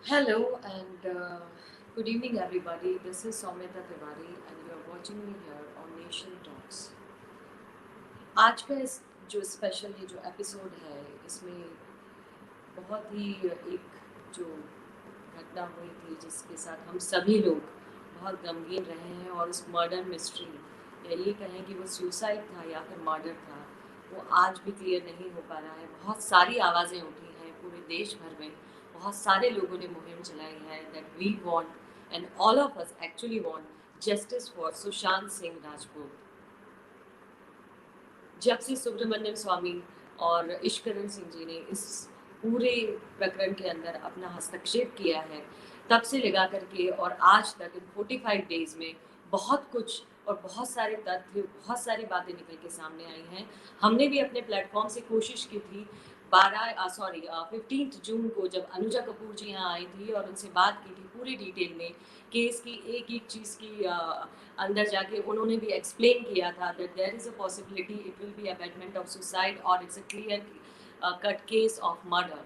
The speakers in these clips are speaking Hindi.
Hello and good evening, everybody. This is Soumyata Tiwari, and you are watching me here on Nation Talks. आज का जो स्पेशल ये जो एपिसोड है इसमें बहुत ही एक जो घटना हुई थी जिसके साथ हम सभी लोग बहुत गमगीन रहे हैं और उस मर्डर मिस्ट्री या ये कहें कि वो सुसाइड था या फिर मर्डर था वो आज भी क्लियर नहीं हो पा रहा है। बहुत सारी आवाज़ें उठी हैं पूरे देश भर में, बहुत सारे लोगों ने मुहिम चलाई है that we want and all of us actually want justice for Sushant Singh Rajput. जब से सुब्रमण्यम स्वामी और ईश्वरन सिंह जी ने इस पूरे प्रकरण के अंदर अपना हस्तक्षेप किया है तब से लगा करके और आज तक इन 45 डेज में बहुत कुछ और बहुत सारे तथ्य, बहुत सारी बातें निकल के सामने आई हैं। हमने भी अपने प्लेटफॉर्म से कोशिश की थी 15 जून को जब अनुजा कपूर जी यहाँ आई थी और उनसे बात की थी पूरी डिटेल में केस की एक एक चीज़ की अंदर जाके उन्होंने भी एक्सप्लेन किया था that there is a possibility it will be abetment of suicide और it's a clear cut case of murder.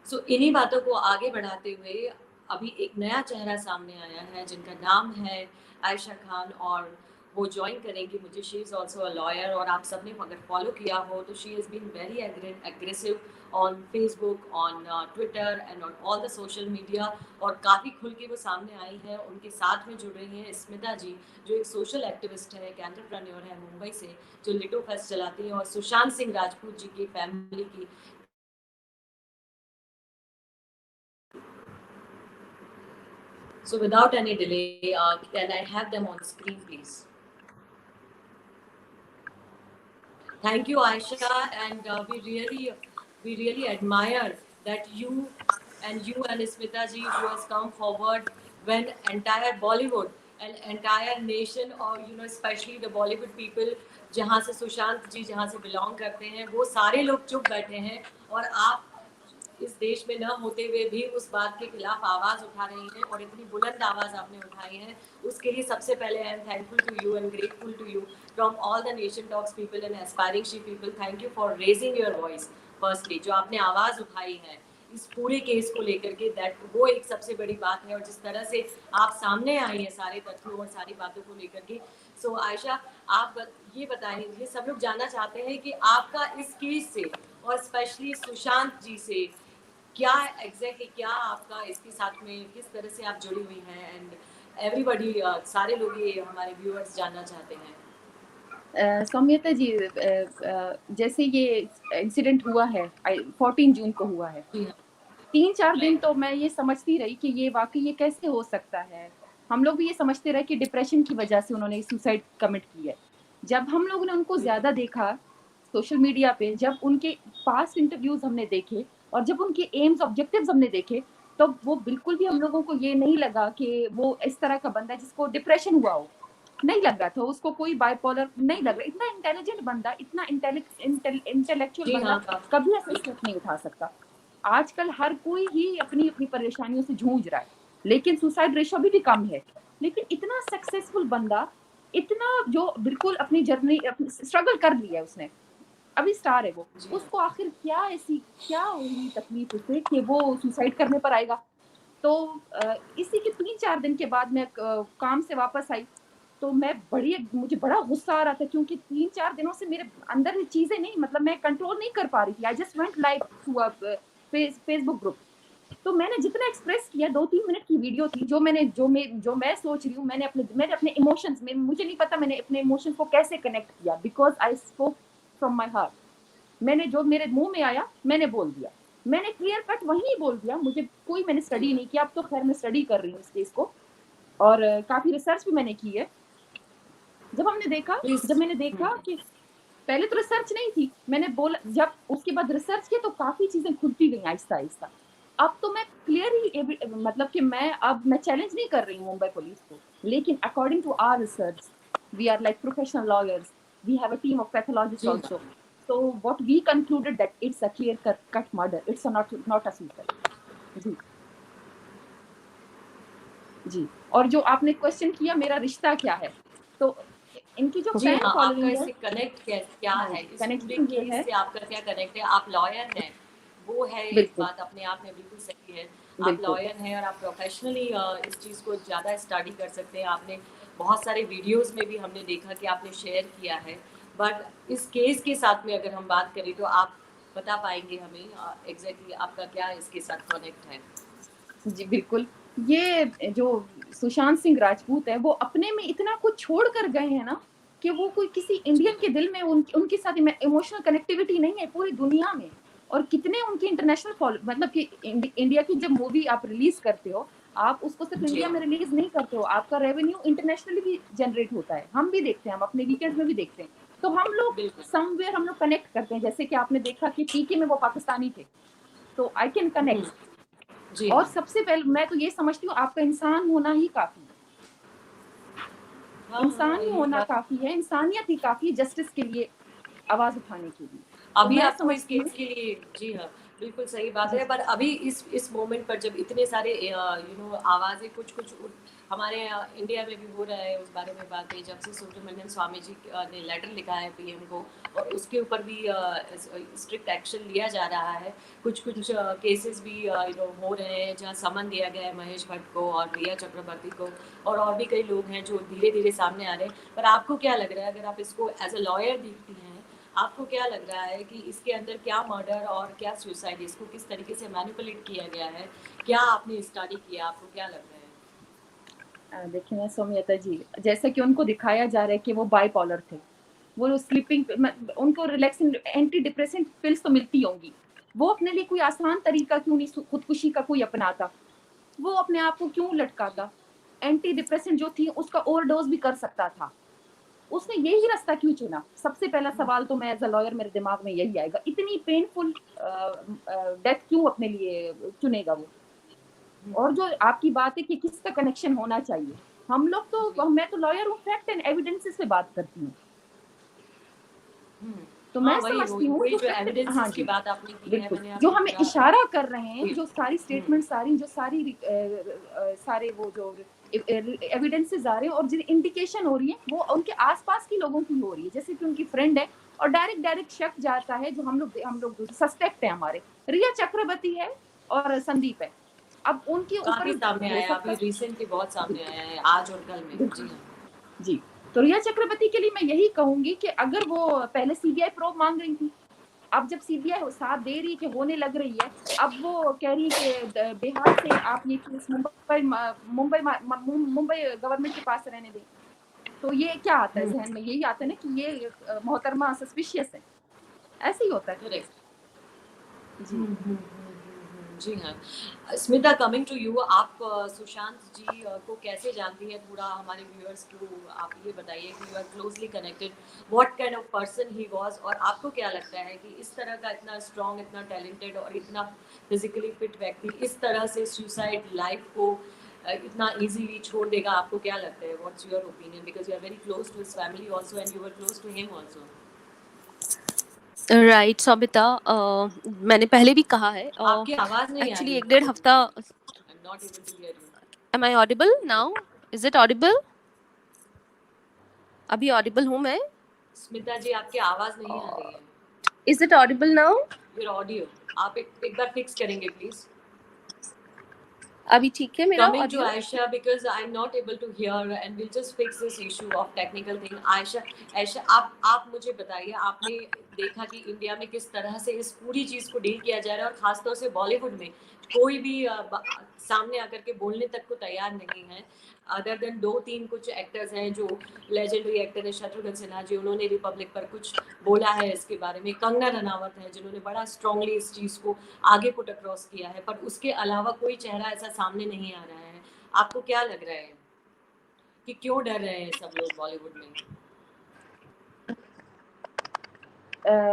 So इन्हीं बातों को आगे बढ़ाते हुए अभी एक नया चेहरा सामने आया है जिनका नाम है आयशा खान और वो ज्वाइन करेंगी मुझे। She is also a lawyer और आप सबने अगर फॉलो किया हो तो she is been very aggressive on Facebook, on Twitter and on all the social media और काफ़ी खुल के वो सामने आई है। उनके साथ में जुड़ रही हैं स्मिता जी जो एक सोशल एक्टिविस्ट है, एक एंटरप्रेन्योर है मुंबई से, जो लिटो फेस्ट चलाती हैं और सुशांत सिंह राजपूत जी की फैमिली की। So without any delay, can I have them on screen, please? Thank you, Aisha, and we really admire that you and Smita ji who has come forward when entire Bollywood and entire nation or especially the Bollywood people जहाँ से सुशांत जी जहाँ से बिलोंग करते हैं वो सारे लोग चुप बैठे हैं और आप इस देश में न होते हुए भी उस बात के खिलाफ आवाज उठा रही हैं और इतनी बुलंद आवाज आपने उठाई है उसके लिए सबसे पहले I am thankful to you and grateful to you from all the nation talks people and aspiring she people. Thank you for raising your voice. Firstly जो आपने आवाज उठाई है इस पूरे केस को लेकर के दैट वो एक सबसे बड़ी बात है और जिस तरह से आप सामने आई हैं सारे तथ्यों और सारी बातों को लेकर के। सो आयशा आप ये बताएं, ये सब लोग जानना चाहते हैं कि आपका इस केस से और स्पेशली सुशांत जी से क्या एग्जैक्टली क्या आपका इसके साथ में किस तरह से आप जुड़ी हुई हैं एंड एवरीबॉडी सारे लोग ये हमारे व्यूअर्स जानना चाहते हैं। सौम्यता जी, जैसे ये इंसिडेंट हुआ है 14 जून को हुआ है। जी हाँ, 3-4 दिन राइट। तो मैं ये समझती रही कि ये वाकई ये कैसे हो सकता है। हम लोग भी ये समझते रहे कि डिप्रेशन की वजह से उन्होंने सुसाइड कमिट की है। जब हम लोगों ने उनको ज़्यादा देखा सोशल मीडिया पे, जब उनके पास्ट इंटरव्यूज़ हमने देखे और जब उनके एम्स ऑब्जेक्टिव्स हमने देखे, तो वो बिल्कुल भी हम लोगों को ये नहीं लगा कि वो इस तरह का बंदा है जिसको डिप्रेशन हुआ हो। नहीं लग रहा था उसको, कोई बाइपोलर नहीं लग रहा। इतना इंटेलिजेंट बंदा, इतना इंटेलेक्चुअल जी बंदा हाँ, काफी। कभी ऐसा स्टेप नहीं उठा सकता। आजकल हर कोई ही अपनी अपनी परेशानियों से जूझ रहा है, लेकिन सुसाइड रेशो अभी भी कम है। लेकिन इतना सक्सेसफुल बंदा, इतना जो बिल्कुल अपनी जर्नी स्ट्रगल कर लिया है उसने, अभी स्टार है वो, जी हाँ, उसको आखिर क्या हुई तकलीफ उसे कि वो सुसाइड करने पर आएगा। तो इसी के 3-4 दिन के बाद मैं काम से वापस आई, तो मुझे बड़ा गुस्सा आ रहा था क्योंकि 3-4 दिनों से मेरे अंदर चीज़ें नहीं, मतलब मैं कंट्रोल नहीं कर पा रही थी। I just went live to a Facebook group. तो मैंने जितना एक्सप्रेस किया, 2-3 मिनट की वीडियो थी, जो मैं सोच रही हूँ, मैंने अपने इमोशंस में, मुझे नहीं पता मैंने अपने इमोशंस को कैसे कनेक्ट किया, because I spoke from my heart. मैंने जो मेरे मुँह में आया, मैंने बोल दिया। मैंने क्लियर कट वहीं बोल दिया। मैंने जी स्टडी हाँ। नहीं किया, अब तो खैर मैं स्टडी कर रही हूँ इस केस को और काफ़ी रिसर्च भी मैंने की है। प्लीज। जब मैंने देखा कि पहले तो रिसर्च नहीं थी, मैंने बोला, जब उसके बाद रिसर्च किया तो काफ़ी चीज़ें खुलती गई आहिस्ता-आहिस्ता। अब तो मैं क्लियर ही मतलब कि मैं चैलेंज नहीं कर रही हूँ मुंबई पुलिस को, लेकिन according to our research, we are like professional lawyers, we have a team of pathologist जी आल्सो। हाँ। So what we concluded that it's a clear cut murder. It's not a suicide. जी जी। और जो आपने क्वेश्चन किया मेरा रिश्ता क्या है, तो इनकी जो जी फैन हाँ, आपका फॉलोइंग है, इससे कनेक्ट क्या हाँ, है इस पूरे कनेक्शन ये केस है, से आपका क्या कनेक्ट है? आप लॉयर हैं, वो है एक बिल्कुल। बात अपने आप में बिल्कुल सही है। आप बिल्कुल। लॉयर हैं और आप प्रोफेशनली इस चीज़ को ज़्यादा स्टडी कर सकते हैं। आपने बहुत सारे वीडियोस में भी हमने देखा कि आपने शेयर किया है। बट इस केस के साथ में अगर हम बात करें तो आप बता पाएंगे हमें एग्जैक्टली आपका क्या इसके साथ कनेक्ट है? जी, बिल्कुल। ये जो सुशांत सिंह राजपूत है, वो अपने में इतना कुछ छोड़ कर गए हैं ना, कि वो कोई किसी जी इंडियन के दिल में उनके साथ इमोशनल कनेक्टिविटी नहीं है पूरी दुनिया में। और कितने उनके इंटरनेशनल मतलब कि इंडिया की जब मूवी आप रिलीज़ करते हो, आप उसको सिर्फ़ जी इंडिया में रिलीज़ नहीं करते हो, आपका रेवेन्यू इंटरनेशनली भी जनरेट होता है। हम भी देखते हैं, हम अपने वीकेंड्स में भी देखते हैं। तो हम लोग बिल्कुल। समव्हेयर हम लोग कनेक्ट करते हैं, जैसे कि आपने देखा कि पीके में वो पाकिस्तानी थे, तो आई कैन हम्म, कनेक्ट। जी और हाँ। सबसे पहले मैं तो ये समझती हूँ, आपका इंसान होना ही काफ़ी है। हाँ हाँ, इंसान ही ये होना बात काफ़ी है, इंसानियत ही काफ़ी है जस्टिस के लिए आवाज़ उठाने के लिए। तो अभी मैं आपको इस समझती हूँ। केस के लिए जी हाँ, बिल्कुल सही बात जी, है। पर अभी इस मोमेंट पर जब इतने सारे आवाज़ें कुछ हमारे इंडिया में भी हो रहा है, उस बारे में बातें जब से सुब्रमण्यम स्वामी जी ने लेटर लिखा है पीएम को और उसके ऊपर भी स्ट्रिक्ट एक्शन लिया जा रहा है। कुछ जी, कुछ केसेस भी हो रहे हैं जहाँ समन दिया गया है महेश भट्ट को और रिया चक्रवर्ती को और भी कई लोग हैं जो धीरे धीरे सामने आ रहे हैं। पर आपको क्या लग रहा है, अगर आप इसको एज अ लॉयर देखती हैं, आपको क्या लग रहा है कि इसके अंदर क्या मर्डर और क्या सुसाइड, इसको किस तरीके से मैनिपुलेट किया गया है? क्या आपने स्टडी किया, आपको क्या लग रहा है? देखिए ना सौम्यता जी, जैसा कि उनको दिखाया जा रहा है कि वो बाइपोलर थे। वो स्लीपिंग उनको रिलैक्सिंग एंटी डिप्रेसेंट पिल्स तो मिलती होंगी। वो अपने लिए कोई आसान तरीका क्यों नहीं खुदकुशी का कोई अपनाता? वो अपने आप को क्यों लटकाता? एंटी डिप्रेसेंट जो थी उसका ओवरडोज़ भी कर सकता था। उसने यही रास्ता क्यों चुना? सबसे पहला सवाल तो मैं एज़ अ लॉयर मेरे दिमाग में यही आएगा। इतनी पेनफुल डेथ क्यों अपने लिए चुनेगा वो? और जो आपकी बात है कि किसका कनेक्शन होना चाहिए, हम लोग जी। तो मैं तो लॉयर हूँ, फैक्ट एंड एविडेंसेस पे बात करती हूँ। हम्म। तो हाँ मैं वही समझती वही हूँ वही जो जो फैक्ट। हाँ एविडेंसेस की जी, बात आपने की है, बिल्कुल। मैंने जो आपको हमें पूरा इशारा कर रहे हैं, जी। जो सारी स्टेटमेंट सारी जो सारी सारे वो जो एविडेंसेस आ रहे हैं और जो इंडिकेशन हो रही है, वो उनके आस-पास के लोगों की हो रही है। जैसे कि उनकी फ्रेंड है और डायरेक्ट डायरेक्ट शक जाता है, जो हम लोग सस्पेक्ट है हमारे। रिया चक्रवर्ती है और संदीप है। अब उनके ऊपर काफी सामने हो आया, अभी सकता। रिसेंटली बहुत सामने बिल्कुल, आया है आज और कल में। जी बिल्कुल। हाँ। जी, तो रिया चक्रवर्ती के लिए मैं यही कहूँगी कि अगर वो पहले सीबीआई प्रोब माँग रही थी, अब जब सीबीआई साथ दे रही है कि होने लग रही है, अब वो कह रही है कि बिहार से आप ये केस मुंबई गवर्नमेंट के पास रहने दें। तो ये क्या आता है हम्म, ज़हन में? यही आता है ना कि ये मोहतरमा सस्पिशियस है, ऐसे ही होता है। करेक्ट। जी। जी हाँ। स्मिता, कमिंग टू यू, आप सुशांत जी को कैसे जानती हैं? थोड़ा हमारे व्यूअर्स को आप ये बताइए कि you are closely connected, what kind of person he was, और आपको क्या लगता है कि इस तरह का इतना स्ट्रांग, इतना टैलेंटेड और इतना फिजिकली फिट व्यक्ति इस तरह से सुसाइड लाइफ को इतना इजीली छोड़ देगा? आपको क्या लगता है? What's your opinion, because you are very close to his family also and you were close to him also. Right Soumita, मैंने पहले भी कहा है। आपकी आवाज नहीं आ एक्चुअली रही एक डेढ़ है, हफ्ता। I am not able to hear you. Am I audible now? Is it audible? अभी ऑडिबल हूँ मैं? स्मिता जी, आपकी आवाज नहीं आ रही है। Is it Audible now? Your audio आप एक बार फिक्स करेंगे प्लीज। अभी ठीक है मेरा Coming to audio? Aisha, because I'm not able to hear, and we'll just fix this issue of technical thing. Aisha, आप मुझे बताइए, आपने देखा कि इंडिया में किस तरह से इस पूरी चीज को डील किया जा रहा है और खासतौर से बॉलीवुड में कोई भी सामने आकर के बोलने तक को तैयार नहीं है, अदर देन दो तीन कुछ एक्टर्स हैं जो लेजेंडरी एक्टर है। शत्रुघ्न सिन्हा जी, उन्होंने रिपब्लिक पर कुछ बोला है इसके बारे में। कंगना रनावत है जिन्होंने बड़ा स्ट्रांगली इस चीज को आगे पुट अक्रॉस किया है, पर उसके अलावा कोई चेहरा ऐसा सामने नहीं आ रहा है। आपको क्या लग रहा है कि क्यों डर रहे हैं सब लोग बॉलीवुड में?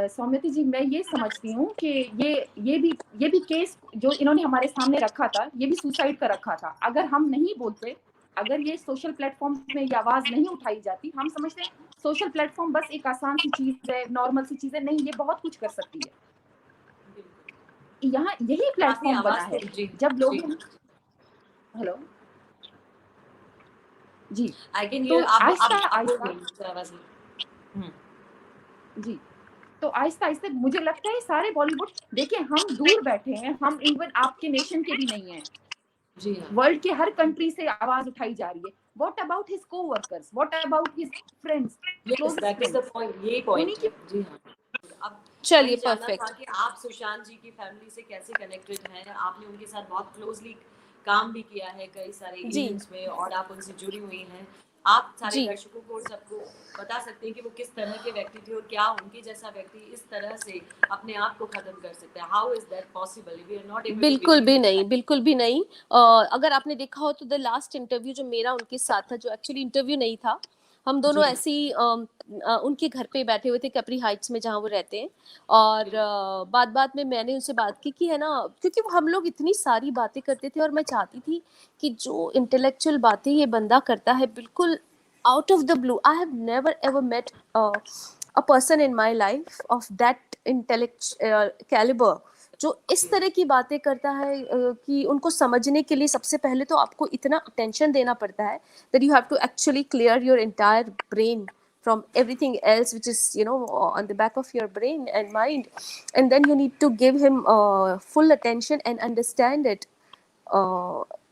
सौम्यति जी, मैं ये समझती हूँ कि ये भी केस जो इन्होंने हमारे सामने रखा था, ये भी सुसाइड का रखा था। अगर हम नहीं बोलते, अगर ये सोशल प्लेटफॉर्म में ये आवाज नहीं उठाई जाती, हम समझते हैं सोशल प्लेटफॉर्म बस एक आसान सी चीज है, नॉर्मल सी चीज है। नहीं, ये बहुत कुछ कर सकती है। यहाँ यही आपकी प्लेटफॉर्म बना आवाज है। तो जी जब जी, लोग। हेलो। जी। आई कैन तो हियर। आप आहिस्ता आप आहिस्ता। बोलिए, मुझे आवाज नहीं। जी। तो आहिस्ता आहिस्ता मुझे लगता है सारे बॉलीवुड, देखिए हम दूर बैठे हैं, हम इवन आपके नेशन के भी नहीं हैं, जी हाँ, वर्ल्ड के हर कंट्री से आवाज उठाई जा रही है. What about his coworkers, what about his friends, yes closest that is the friends, point, यही उन्हीं पॉइंट की. है. जी हाँ. अब चलिए वही जानना था परफेक्ट. कि आप सुशांत जी की फैमिली से कैसे कनेक्टेड हैं. आपने उनके साथ बहुत क्लोजली काम भी किया है कई सारे जी इवेंट्स में और आप उनसे जुड़ी हुई हैं. आप सारे जी दर्शकों को सबको बता सकते हैं कि वो किस तरह के व्यक्ति थे और क्या उनके जैसा व्यक्ति इस तरह से अपने आप को खत्म कर सकता है. How is that possible? We are not able to बिल्कुल भी बिलीव नहीं, दैट. बिल्कुल भी नहीं. अगर आपने देखा हो तो द लास्ट इंटरव्यू जो मेरा उनके साथ था, जो एक्चुअली इंटरव्यू नहीं था, हम दोनों जी ऐसे ही उनके घर पे बैठे हुए थे कैप्री हाइट्स में जहाँ वो रहते हैं. और बात बात में मैंने उनसे बात की कि है ना, क्योंकि हम लोग इतनी सारी बातें करते थे और मैं चाहती थी कि जो इंटेलेक्चुअल बातें ये बंदा करता है बिल्कुल out of the blue. I have never ever met a person in my life of that intellect calibre, जो इस तरह की बातें करता है कि उनको समझने के लिए सबसे पहले तो आपको इतना अटेंशन देना पड़ता है that you have to actually clear your entire brain from everything else which is on the back of your brain and mind, and then you need to give him full attention and understand it.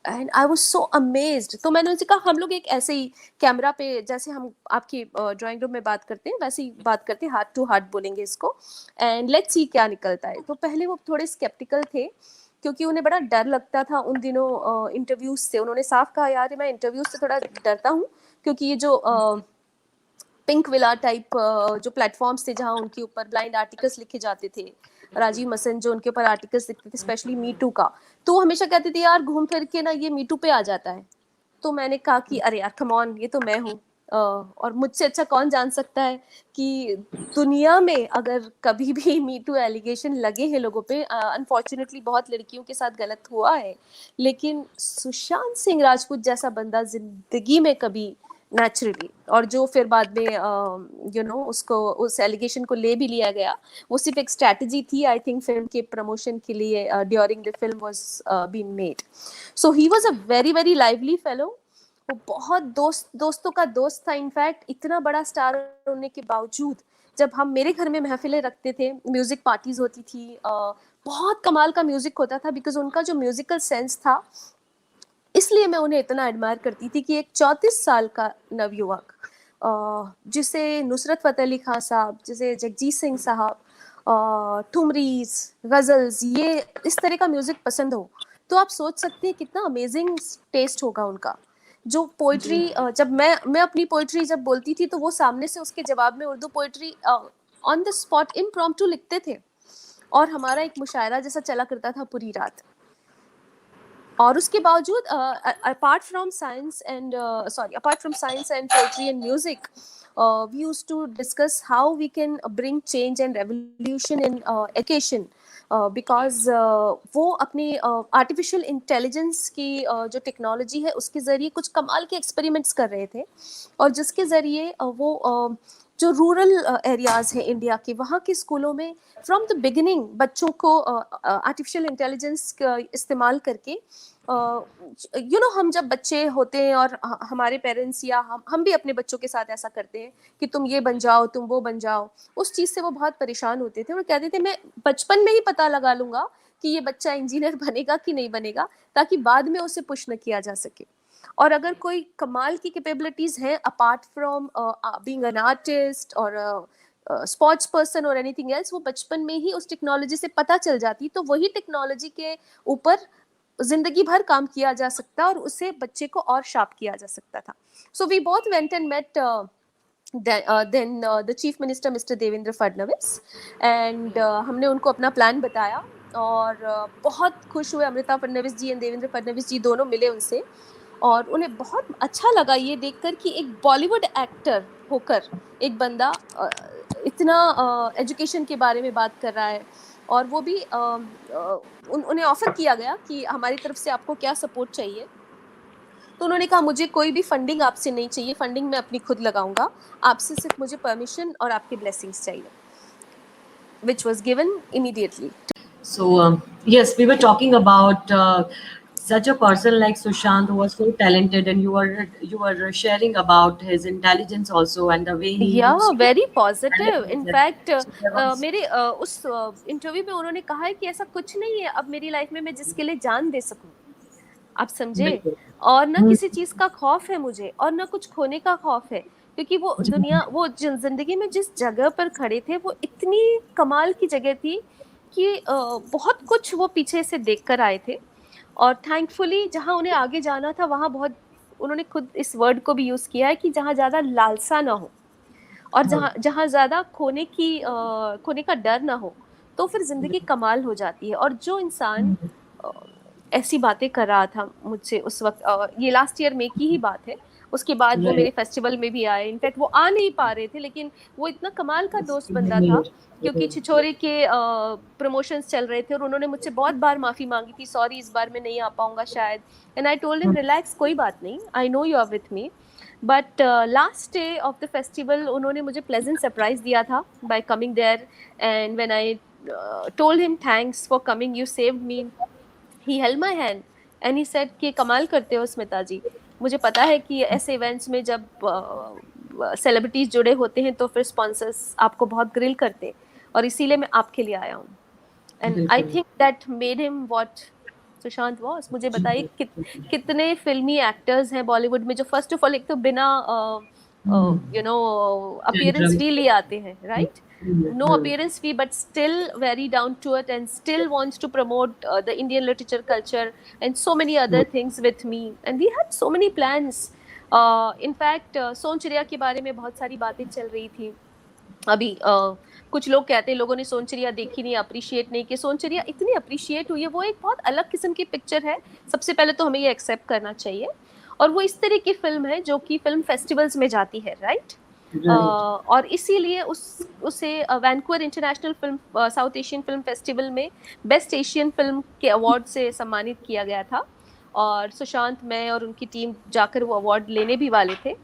And I was so amazed. तो मैंने उनसे कहा हम लोग एक ऐसे ही कैमरा पे जैसे हम आपकी ड्राइंग रूम में बात करते हैं वैसे ही बात करते हैं, हार्ट टू हार्ट बोलेंगे इसको, एंड लेट्स सी क्या निकलता है. तो पहले वो थोड़े स्केप्टिकल थे क्योंकि उन्हें बड़ा डर लगता था उन दिनों इंटरव्यूज से. उन्होंने साफ कहा यार मैं इंटरव्यूज से थोड़ा डरता हूँ क्योंकि ये जो पिंक विला टाइप जो प्लेटफॉर्म्स थे जहाँ उनके ऊपर ब्लाइंड आर्टिकल्स लिखे जाते थे, राजीव मसन जो उनके ऊपर आर्टिकल्स लिखते थे स्पेशली मी टू का, तो वो हमेशा कहते थे यार घूम फिर के ना ये मी टू पे आ जाता है. तो मैंने कहा कि अरे यार कम ऑन, ये तो मैं हूँ और मुझसे अच्छा कौन जान सकता है कि दुनिया में अगर कभी भी मी टू एलिगेशन लगे हैं लोगों पे, अनफॉर्चुनेटली बहुत लड़कियों के साथ गलत हुआ है, लेकिन सुशांत सिंह राजपूत जैसा बंदा जिंदगी में कभी नेचुरली, और जो फिर बाद में उसको उस एलिगेशन को ले भी लिया गया, वो सिर्फ एक स्ट्रैटेजी थी आई थिंक फिल्म के प्रमोशन के लिए during the film was being made. So he was a very very lively fellow. वो बहुत दोस्तों का दोस्त था. इनफैक्ट इतना बड़ा स्टार होने के बावजूद जब हम मेरे घर में महफिलें रखते थे, म्यूजिक पार्टीज होती थी, बहुत कमाल का म्यूजिक होता था बिकॉज उनका जो म्यूजिकल सेंस था, इसलिए मैं उन्हें इतना एडमायर करती थी कि एक 34 साल का नवयुवक जिसे नुसरत फतेह अली खान साहब, जिसे जगजीत सिंह साहब, ठुमरीज, गजल्स, ये इस तरह का म्यूजिक पसंद हो, तो आप सोच सकते हैं कितना अमेजिंग टेस्ट होगा उनका. जो पोइट्री जब मैं अपनी पोइट्री जब बोलती थी तो वो सामने से उसके जवाब में Urdu poetry on the spot impromptu लिखते थे और हमारा एक मुशायरा जैसा चला करता था पूरी रात. और उसके बावजूद apart from science and poetry and music, we used to discuss how we can bring change and revolution in education, because वो अपनी आर्टिफिशियल इंटेलिजेंस की जो टेक्नोलॉजी है उसके ज़रिए कुछ कमाल के एक्सपेरिमेंट्स कर रहे थे, और जिसके ज़रिए वो जो रूरल एरियाज़ हैं इंडिया के, वहाँ के स्कूलों में फ्रॉम द बिगिनिंग बच्चों को आर्टिफिशियल इंटेलिजेंस इस्तेमाल करके हम जब बच्चे होते हैं और हमारे पेरेंट्स या हम भी अपने बच्चों के साथ ऐसा करते हैं कि तुम ये बन जाओ, तुम वो बन जाओ, उस चीज़ से वो बहुत परेशान होते थे और कहते थे मैं बचपन में ही पता लगा लूँगा कि ये बच्चा इंजीनियर बनेगा कि नहीं बनेगा, ताकि बाद में उसे पुश न किया जा सके. और अगर कोई कमाल की कैपेबिलिटीज़ हैं apart from being an artist और स्पोर्ट्स पर्सन और एनीथिंग एल्स, वो बचपन में ही उस टेक्नोलॉजी से पता चल जाती, तो वही टेक्नोलॉजी के ऊपर जिंदगी भर काम किया जा सकता और उसे बच्चे को और शार्प किया जा सकता था. So we both went and met then the chief minister Mr. Devendra Fadnavis, and हमने उनको अपना प्लान बताया और बहुत खुश हुए. अमृता फडणवीस जी एंड देवेंद्र फडणवीस जी दोनों मिले उनसे और उन्हें बहुत अच्छा लगा ये देखकर कि एक बॉलीवुड एक्टर होकर एक बंदा इतना एजुकेशन के बारे में बात कर रहा है, और वो भी उन्हें ऑफर किया गया कि हमारी तरफ से आपको क्या सपोर्ट चाहिए. तो उन्होंने कहा मुझे कोई भी फंडिंग आपसे नहीं चाहिए, फंडिंग मैं अपनी खुद लगाऊंगा, आपसे सिर्फ मुझे परमिशन और आपके ब्लेसिंग्स चाहिए, which was given immediately. So yes, we were talking about such a person like Sushant, who was so talented, and you were sharing about his intelligence also, and the way he या used to very positive manage it. In fact So there was मेरे उस इंटरव्यू में उन्होंने कहा है कि ऐसा कुछ नहीं है अब मेरी लाइफ में मैं जिसके लिए जान दे सकूं, आप समझे, बिल्कुल। और ना हम्म, किसी चीज का खौफ है मुझे और ना कुछ खोने का खौफ है, क्योंकि वो जी, दुनिया वो जिंदगी में जिस जगह पर खड़े थे वो इतनी कमाल की जगह थी कि बहुत कुछ वो पीछे से देख कर आए थे, और थैंकफुली जहाँ उन्हें आगे जाना था वहाँ बहुत, उन्होंने खुद इस वर्ड को भी यूज किया है कि जहाँ ज्यादा लालसा ना हो और हाँ, जहाँ जहाँ ज्यादा खोने का डर ना हो, तो फिर जिंदगी कमाल हो जाती है। और जो इंसान हम्म, अ, ऐसी बातें कर रहा था मुझसे उस वक्त, ये लास्ट ईयर में की ही बात है, उसके बाद वो मेरे right. फेस्टिवल में भी आए, इनफैक्ट वो आ नहीं पा रहे थे, लेकिन वो इतना कमाल का दोस्त बंदा था, Right. क्योंकि छिछोरे के प्रमोशंस चल रहे थे और उन्होंने मुझसे बहुत बार माफी मांगी थी, सॉरी इस बार मैं नहीं आ पाऊंगा शायद, and I told him relax, कोई बात नहीं, I know you are with me. But last day of the festival उन्होंने मुझे प्लेजेंट सरप्राइज दिया था by coming there, and when I told him thanks for coming, you saved me, he held my hand and he said कि कमाल करते हो स्मिता जी, मुझे पता है कि ऐसे इवेंट्स में जब सेलिब्रिटीज जुड़े होते हैं तो फिर स्पॉन्सर्स आपको बहुत ग्रिल करते हैं, और इसीलिए मैं आपके लिए आया हूँ, एंड आई बिल्कुल। Think that made him what Sushant was. मुझे जी, बताइए कितने फिल्मी एक्टर्स हैं बॉलीवुड में जो फर्स्ट ऑफ ऑल एक तो बिना हम्म, यू नो अपीयरेंस टेंट्रम। फी लिए आते हैं, right, no hmm, appearance fee but still very down to it and still wants to promote the Indian literature culture and so many other hmm, things with me, and we had so many plans, in fact Sonchiriya के बारे में बहुत सारी बातें चल रही थी अभी, कुछ लोग कहते हैं लोगों ने सोनचिड़िया देखी नहीं, अप्रिशिएट नहीं कि सोनचिड़िया इतनी अप्रिशिएट हुई है, वो एक बहुत अलग किस्म की पिक्चर है, सबसे पहले तो हमें ये एक्सेप्ट करना चाहिए, और वो इस तरह की फिल्म है जो कि फिल्म फेस्टिवल्स में जाती है, राइट, राइट। और इसीलिए उसे Vancouver international film south Asian film festival में बेस्ट एशियन फिल्म के अवार्ड से सम्मानित किया गया था, और सुशांत, मैं और उनकी टीम जाकर वो अवार्ड लेने भी वाले थे,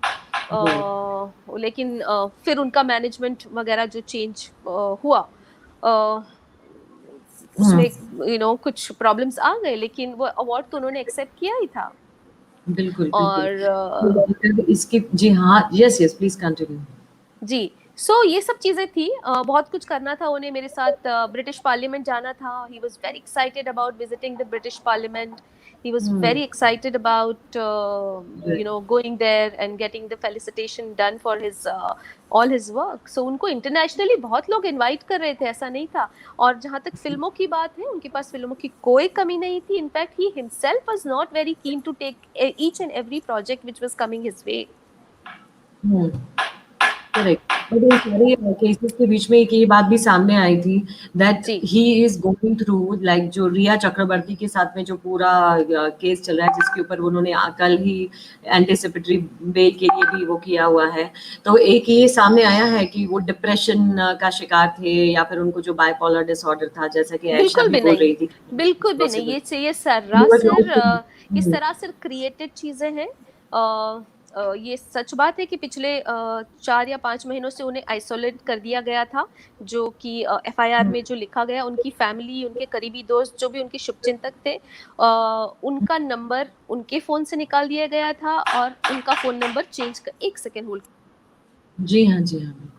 लेकिन फिर उनका मैनेजमेंट वगैरह जो चेंज हुआ, अ, उसमें कुछ प्रॉब्लम्स आ गए, लेकिन वो अवार्ड तो उन्होंने एक्सेप्ट किया ही था, बिल्कुल, बिल्कुल। और इसकी जी हाँ, यस, यस, प्लीज़ कंटिन्यू। जी, सो ये सब चीज़ें थी, बहुत कुछ करना था उन्हें मेरे साथ, ब्रिटिश पार्लियामेंट जाना था, he was very excited about visiting the British parliament, he was hmm, very excited about right, going there and getting the felicitation done for his all his work, so उनको internationally बहुत लोग invite कर रहे थे, ऐसा नहीं था, और जहाँ तक फिल्मों की बात है उनके पास फिल्मों की कोई कमी नहीं थी, in fact he himself was not very keen to take each and every project which was coming his way। Hmm, correct. But in सारे केसेस के बीच में एक ये बात भी सामने आई थी दैट जी he is going through, like जो रिया चक्रवर्ती के साथ में जो पूरा केस चल रहा है, जिसके ऊपर उन्होंने कल ही एंटिसिपेटरी बेल के लिए भी वो किया हुआ है। तो एक ये सामने आया है कि वो डिप्रेशन का शिकार थे, या फिर उनको जो बाइपोलर डिसऑर्डर था, जैसा कि आयशा बिल्कुल भी भी बोल नहीं, रही थी। बिल्कुल भी नहीं, पॉसिबल। ये You were सरासर hoping. ये हुँ, सरासर क्रिएटेड चीजें हैं, ये सच बात है कि पिछले 4 या 5 महीनों से उन्हें आइसोलेट कर दिया गया था, जो कि एफआईआर हुँ, में जो लिखा गया, उनकी फैमिली, उनके करीबी दोस्त, जो भी उनके शुभचिंतक थे, उनका नंबर उनके फोन से निकाल दिया गया था, और उनका फोन नंबर चेंज कर, 1 सेकेंड होल्ड। जी हाँ, जी हाँ।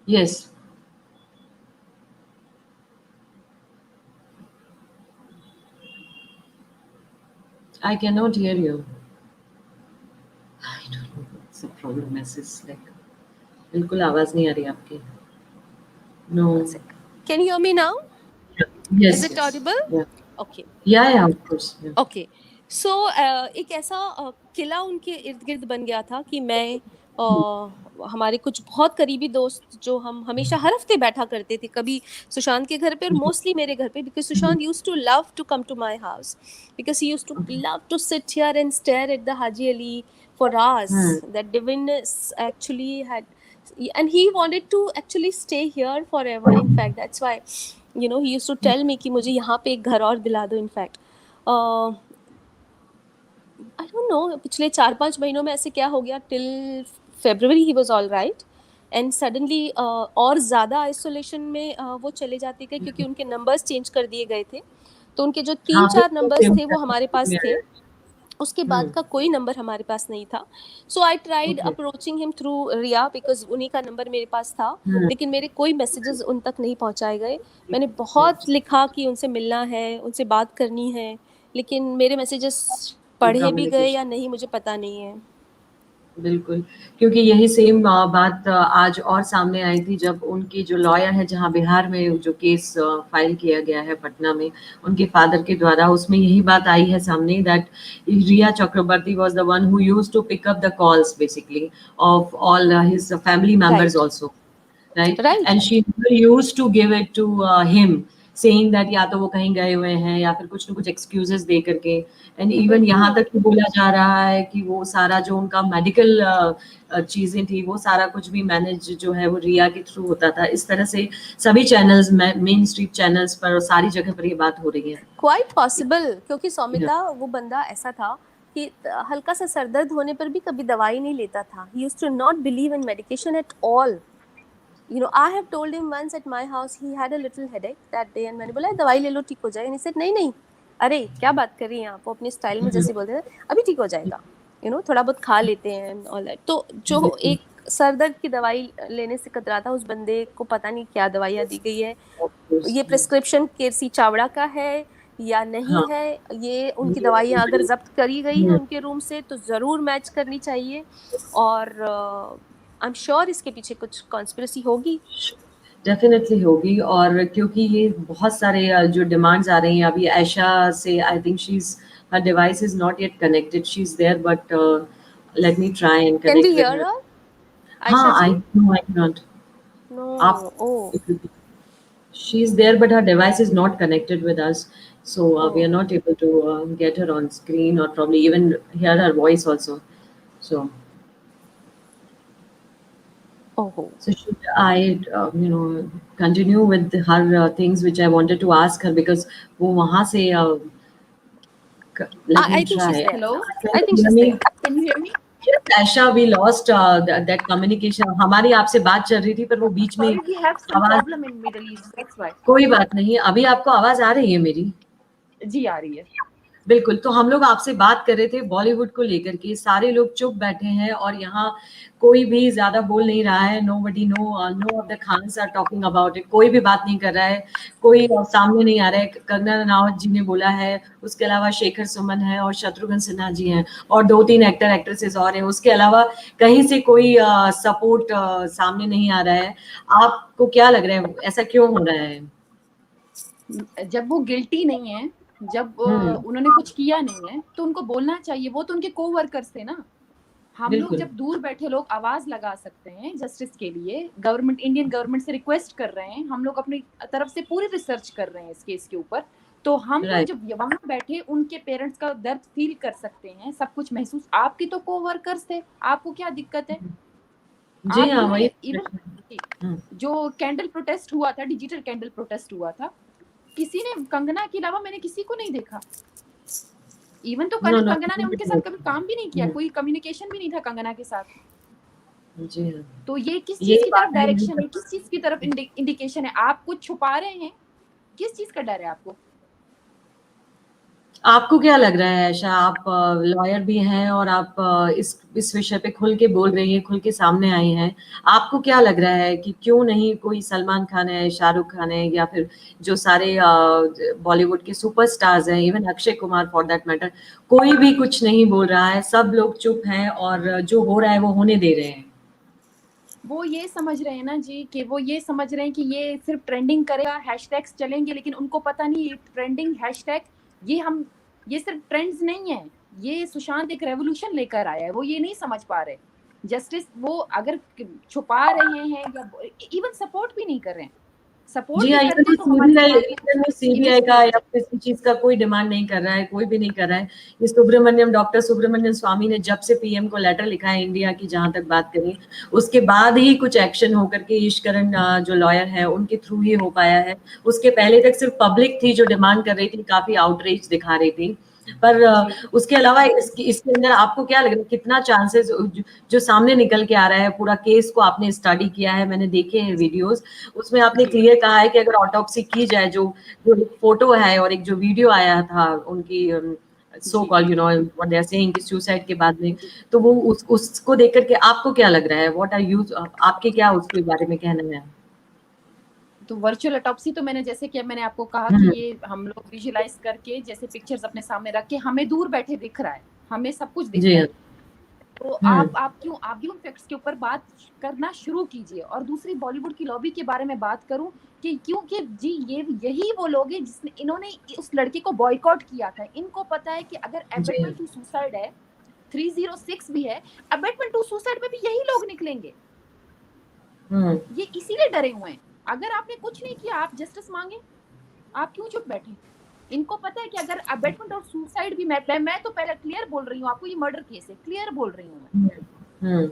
Yes, I cannot hear you. I don't know what's the problem. Message like बिल्कुल आवाज़ नहीं आ रही आपकी। No. Can you hear me now? Is Yes, it yes. Audible? Yeah. Okay, Yeah, yeah, of course. Yeah. Okay, so एक ऐसा किला उनके इर्द गिर्द बन गया था कि मैं हमारे कुछ बहुत करीबी दोस्त जो हम हमेशा हर हफ्ते बैठा करते थे, कभी सुशांत के घर पे और मोस्टली मेरे घर पे, because Sushant used to love to come to my house, because he used to love to sit here and stare at the Haji Ali for hours, that divineness actually had, and he wanted to actually stay here forever, in fact that's why he used to tell me कि मुझे यहाँ पे एक घर और दिला दो, in fact, I don't know पिछले 4-5 महीनों में ऐसे क्या हो गया, till February he was all right, and suddenly और ज़्यादा आइसोलेशन में वो चले जाते गए, क्योंकि उनके नंबर्स चेंज कर दिए गए थे। तो उनके जो हाँ, 3-4 वो नंबर्स थे वो हमारे पास थे, उसके बाद हम्म, का कोई नंबर हमारे पास नहीं था। So I tried okay, approaching him through Riya, because उन्हीं का नंबर मेरे पास था, लेकिन मेरे कोई मैसेजेस उन तक नहीं पहुंचाए गए। मैंने बहुत लिखा कि उनसे मिलना है, उनसे बात करनी है, लेकिन मेरे मैसेजेस पढ़े भी गए या कम्युनिकेशन, नहीं मुझे पता नहीं है। बिल्कुल, क्योंकि यही सेम बात आज और सामने आई थी जब उनकी जो लॉयर है, जहाँ बिहार में जो केस फाइल किया गया है पटना में, उनके फादर के द्वारा, उसमें यही बात आई है सामने that Rhea Chakraborty was the one who used to pick up the calls basically of all his family members right, also, right? Right, and she used to give it to him, saying that या तो वो कहीं गए हुए हैं या फिर कुछ ना कुछ एक्सक्यूजेस दे करके। एंड इवन यहाँ तक कि बोला जा रहा है कि वो सारा जो उनका मेडिकल चीजें थी, वो सारा कुछ भी मैनेज जो है वो रिया के थ्रू होता था। इस तरह से सभी चैनल्स, मेन स्ट्रीट चैनल्स पर और सारी जगह पर ये बात हो रही है। क्वाइट पॉसिबल, क्योंकि सौमिता वो बंदा ऐसा था कि हल्का सा सरदर्द होने पर भी कभी दवाई नहीं लेता था। He used to not believe in medication at all. You know, I have told him once at my house he had a little headache that day, and मैंने बोला दवाई ले लो ठीक हो जाएगा। And he said नहीं नहीं, अरे क्या बात कर रही हैं आप, वो अपने स्टाइल में जैसे बोलते थे, अभी ठीक हो जाएगा, थोड़ा बहुत खा लेते हैं ऑल दैट। तो जो एक सर दर्द की दवाई लेने से कतरा था, उस बंदे को पता नहीं क्या दवाइयाँ दी गई है, ये प्रिस्क्रिप्शन केसी चावड़ा का है या नहीं हाँ, है, ये उनकी दवाइयाँ अगर जब्त करी गई हैं उनके रूम से तो ज़रूर मैच करनी चाहिए। और आई एम श्योर इसके पीछे कुछ कॉन्स्पिरेसी होगी। डेफिनेटली होगी। और क्योंकि ये बहुत सारे जो डिमांड्स आ रही हैं अभी आयशा से, I think she is, her device is not yet connected, she is there, but let me try and can we connect with here her. Her, हाँ, आयशा आई जी? No, I not, no. आप, ओ, she is there but her device is not connected with us, so we are oh, not able to get her on screen or probably even hear her voice also. So ओहो। so should I continue with her things which I wanted to ask her, because wo wahan se let me I think she is try. There Hello, now, Can I you think she hear is me? There. can you hear me? Yes, Aisha, we lost that communication. हमारी आपसे बात चल रही थी पर वो बीच में Sorry, we have some आवाज, problem in Middle East, that's why. कोई बात नहीं। अभी आपको आवाज आ रही है मेरी? जी आ रही है। बिल्कुल, तो हम लोग आपसे बात कर रहे थे बॉलीवुड को लेकर के, सारे लोग चुप बैठे हैं और यहाँ कोई भी ज़्यादा बोल नहीं रहा है। Nobody, no of the Khans are talking about it, कोई भी बात नहीं कर रहा है, कोई सामने नहीं आ रहा है। कंगना रनावत जी ने बोला है, उसके अलावा शेखर सुमन है और शत्रुघ्न सिन्हा जी हैं और 2-3 एक्टर एक्ट्रेसेस और हैं। उसके अलावा कहीं से कोई सपोर्ट सामने नहीं आ रहा है। आपको क्या लग रहा है, ऐसा क्यों हो रहा है? जब वो गिल्टी नहीं है, जब उन्होंने कुछ किया नहीं है तो उनको बोलना चाहिए। वो तो उनके कोवर्कर्स थे ना। हम लोग बिल्कुल। जब दूर बैठे लोग आवाज लगा सकते हैं जस्टिस के लिए, गवर्नमेंट, इंडियन गवर्नमेंट से रिक्वेस्ट कर रहे हैं, हम लोग अपनी तरफ से पूरी रिसर्च कर रहे हैं इस केस के ऊपर, तो हम लोग राइट। जब वहां बैठे उनके पेरेंट्स का दर्द फील कर सकते हैं, सब कुछ महसूस। आपके तो कोवर्कर्स थे, आपको क्या दिक्कत है? जी हाँ, वही। इवन जो कैंडल प्रोटेस्ट हुआ था, डिजिटल कैंडल प्रोटेस्ट हुआ था, किसी ने, कंगना के अलावा मैंने किसी को नहीं देखा। इवन तो No, no, कंगना ने उनके साथ कभी काम भी नहीं किया, कोई कम्युनिकेशन भी नहीं था कंगना के साथ। जी हाँ। तो ये किस ये चीज की बात तरफ है, डायरेक्शन है, किस चीज की तरफ इंडिकेशन है? आप कुछ छुपा रहे हैं, किस चीज का डर है आपको? आपको क्या लग रहा है आयशा? आप लॉयर भी हैं और आप इस विषय पे खुल के बोल रही हैं, खुल के सामने आई हैं। आपको क्या लग रहा है कि क्यों नहीं कोई सलमान खान है, शाहरुख खान है, या फिर जो सारे बॉलीवुड के सुपरस्टार्स हैं, even Akshay Kumar for that matter, कोई भी कुछ नहीं बोल रहा है, सब लोग चुप हैं और जो हो रहा है वो होने दे रहे हैं? वो ये समझ रहे हैं ना जी, कि वो ये समझ रहे हैं कि ये सिर्फ ट्रेंडिंग करेगा, हैशटैग्स चलेंगे, लेकिन उनको पता नहीं ये ट्रेंडिंग हैशटैग, ये सिर्फ ट्रेंड्स नहीं है, ये सुशांत एक रेवोल्यूशन लेकर आया है। वो ये नहीं समझ पा रहे। जस्टिस वो अगर छुपा रहे हैं या इवन सपोर्ट भी नहीं कर रहे हैं, सपोर्ट जी भी हाँ, करते हैं तो हमारी इसमें सीबीआई का या किसी चीज का कोई डिमांड नहीं कर रहा है, कोई भी नहीं कर रहा है। ये सुब्रमण्यम, डॉक्टर सुब्रमण्यम स्वामी ने जब से पीएम को लेटर लिखा है इंडिया की, जहां तक बात करें, उसके बाद ही कुछ एक्शन होकर के ईशकरण जो लॉयर है उनके थ्रू ही हो पाया है। उसके पहले तक सिर्फ पब्लिक थी जो डिमांड कर रही थी, काफी आउटरीच दिखा रही थी। पर उसके अलावा इसके अंदर आपको क्या लग रहा है, कितना चांसेस जो सामने निकल के आ रहा है, पूरा केस को आपने स्टडी किया है, मैंने देखे हैं वीडियोस, उसमें आपने क्लियर कहा है कि अगर ऑटोप्सी की जाए, जो जो फोटो है और एक जो वीडियो आया था उनकी so called what they are saying कि सुसाइड के बाद में, तो वो उसको देख करके आपको क्या लग रहा है, व्हाट आर यू, आपके क्या उसके बारे में कहना है? तो वर्चुअल ऑटोप्सी तो मैंने जैसे कि मैंने आपको कहा कि ये हम लोग विजुअलाइज करके जैसे पिक्चर्स अपने सामने रख के हमें दूर बैठे दिख रहा है, हमें सब कुछ दिख रहा है। तो आप भी उन फैक्ट्स के ऊपर बात करना शुरू कीजिए। और दूसरी बॉलीवुड की लॉबी के बारे में बात करूं कि क्योंकि जी यही वो लोग हैं जिसने इन्होंने उस लड़के को बॉयकॉट किया था। इनको पता है कि अगर अबेटमेंट टू सुसाइड है, 306 भी है, अबेटमेंट टू सुसाइड में भी यही लोग निकलेंगे। ये इसीलिए डरे हुए हैं। अगर आपने कुछ नहीं किया, आप जस्टिस मांगे, आप क्यों चुप बैठे? इनको पता है कि अगर अबेटमेंट और सुसाइड भी, मैं तो पहले क्लियर बोल रही हूँ आपको, ये मर्डर केस है, क्लियर बोल रही हूँ मैं।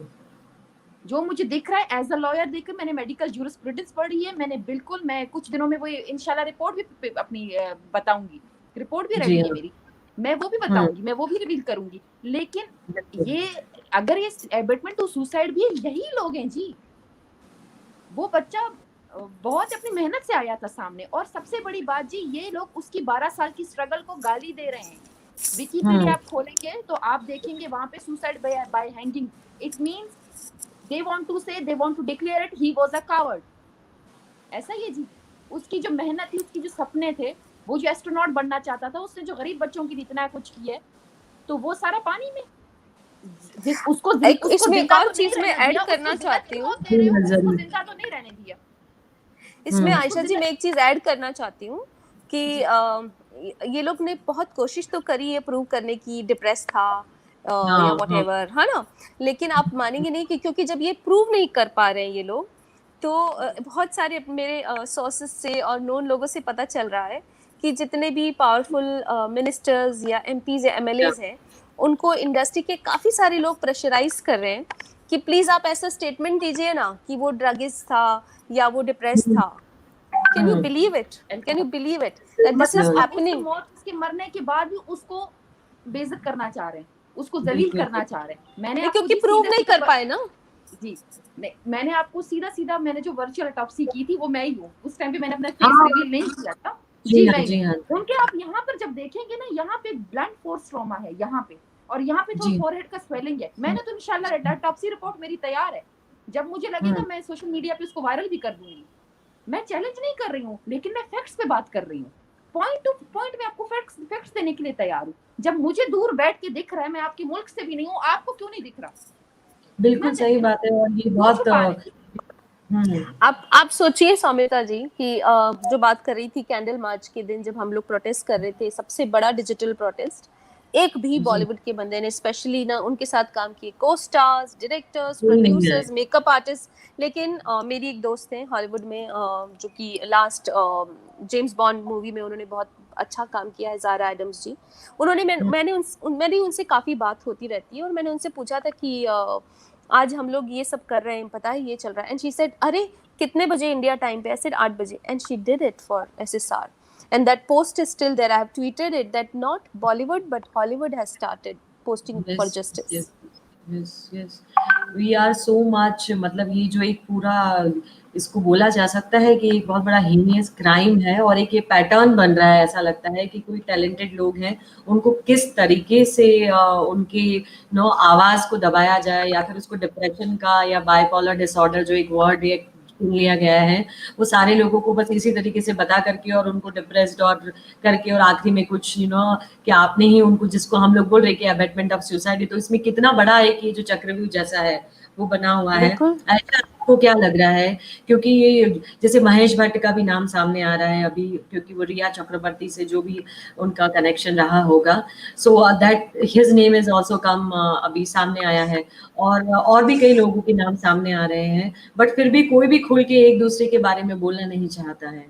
जो मुझे दिख रहा है एज अ लॉयर, देख मैंने मेडिकल जूरिस्प्रूडेंस पढ़ी है, मैंने बिल्कुल, मैं कुछ दिनों में वो इंशाल्लाह रिपोर्ट भी अपनी बताऊंगी, रिपोर्ट भी रेडी है मेरी, मैं वो भी बताऊंगी, मैं वो भी रिवील करूंगी। लेकिन ये अगर ये अबेटमेंट टू सुसाइड भी यही लोग हैं जी। वो बच्चा बहुत अपनी मेहनत से आया था सामने। और सबसे बड़ी बात जी, ये लोग उसकी 12 साल की स्ट्रगल को गाली दे रहे हैं। विकिपीडिया आप खोलेंगे तो आप देखेंगे वहां पे suicide bye hanging, it means they want to declare it he was a coward। ऐसा ही है जी। उसकी जो मेहनत थी, उसकी जो सपने थे, वो जो एस्ट्रोनॉट बनना चाहता था, उसने जो गरीब बच्चों के लिए इतना कुछ किया है, तो वो सारा पानी में। उसको इसमें एक और चीज मैं ऐड करना चाहती हूँ, उसको जिंदा तो नहीं रहने दिया। इसमें आयशा जी मैं एक चीज ऐड करना चाहती हूँ कि ये लोग ने बहुत कोशिश तो करी है प्रूव करने की डिप्रेस था या व्हाटएवर, है ना, लेकिन आप मानेंगे नहीं कि क्योंकि जब ये प्रूव नहीं कर पा रहे हैं ये लोग, तो बहुत सारे मेरे सोर्सेस से और नोन लोगों से पता चल रहा है कि जितने भी पावरफुल मिनिस्टर्स या एमपीज या एमएलएज हैं, उनको इंडस्ट्री के काफ़ी सारे लोग प्रेशराइज कर रहे हैं कि प्लीज़ आप ऐसा स्टेटमेंट दीजिए ना कि वो ड्रगिस्ट था या वो डिप्रेस था। Can you believe it? Can you believe it? That this is happening? उसके मरने के बाद भी उसको बेइज्जत करना चाह रहे हैं, उसको जलील करना चाह रहे हैं। मैंने क्योंकि प्रूव नहीं कर पाए ना जी। मैंने आपको सीधा मैंने जो वर्चुअल ऑटोप्सी की थी वो मैं ही हूँ। उस टाइम पे मैंने अपना फेस रिवील नहीं किया था जी। मैं उनके आप यहाँ पर जब देखेंगे ना, यहाँ पे ब्लंट फोर्स ट्रॉमा है यहाँ पे, और यहाँ पे तो फॉरहेड का स्वेलिंग है। मैंने तो इंशाल्लाह ऑटोप्सी रिपोर्ट मेरी तैयार है, जब मुझे लगेगा मैं सोशल मीडिया पे उसको वायरल भी कर दूंगी। मैं चैलेंज नहीं कर रही हूँ, लेकिन मैं फैक्ट्स पे बात कर रही हूँ। पॉइंट टू पॉइंट में आपको फैक्ट्स देने के लिए तैयार हूँ। जब मुझे दूर बैठ के दिख रहा है, मैं आपके मुल्क से भी नहीं हूँ, आपको क्यों नहीं दिख रहा? बिल्कुल सही बात है। और ये बहुत आप सोचिए सौमिता जी कि जो बात कर रही थी कैंडल मार्च के दिन जब हम लोग प्रोटेस्ट कर रहे थे, सबसे बड़ा डिजिटल प्रोटेस्ट, एक भी बॉलीवुड के बंदे ने स्पेशली ना उनके साथ काम किए, को stars, directors, producers, makeup artist. लेकिन मेरी एक दोस्त है हॉलीवुड में जो कि लास्ट जेम्स बॉन्ड मूवी में उन्होंने बहुत अच्छा काम किया है, ज़ारा एडम्स जी। उन्होंने मेरी उनसे काफ़ी बात होती रहती है, और मैंने उनसे पूछा था कि आज हम लोग ये सब कर रहे हैं, पता है ये चल रहा है, एंड शी सेड अरे कितने बजे इंडिया टाइम पे? आई सेड 8 बजे, and she did it for SSR, and that post is still there. I have tweeted it that not Bollywood but Hollywood has started posting for justice. yes we are so much, मतलब ये जो एक पूरा इसको बोला जा सकता है कि एक बहुत बड़ा हीनियस क्राइम है, और एक ये पैटर्न बन रहा है। ऐसा लगता है कि कोई टैलेंटेड लोग हैं, उनको किस तरीके से उनके आवाज को दबाया जाए, या फिर उसको डिप्रेशन का या बाइपोलर डिसऑर्डर जो एक वर्ड लिया गया है, वो सारे लोगों को बस इसी तरीके से बता करके और उनको डिप्रेस्ड और करके, और आखिरी में कुछ कि आपने ही उनको, जिसको हम लोग बोल रहे कि अबेटमेंट ऑफ सुसाइड, तो इसमें कितना बड़ा एक ये जो चक्रव्यूह जैसा है वो बना हुआ है। आपको क्या लग रहा है? क्योंकि ये जैसे महेश भट्ट का भी नाम सामने आ रहा है अभी, क्योंकि वो रिया चक्रवर्ती से जो भी उनका कनेक्शन रहा होगा, so that his name is also come, अभी सामने आया है, और भी कई लोगों के नाम सामने आ रहे हैं, बट फिर भी कोई भी खुल के एक दूसरे के बारे में बोलना नहीं चाहता है।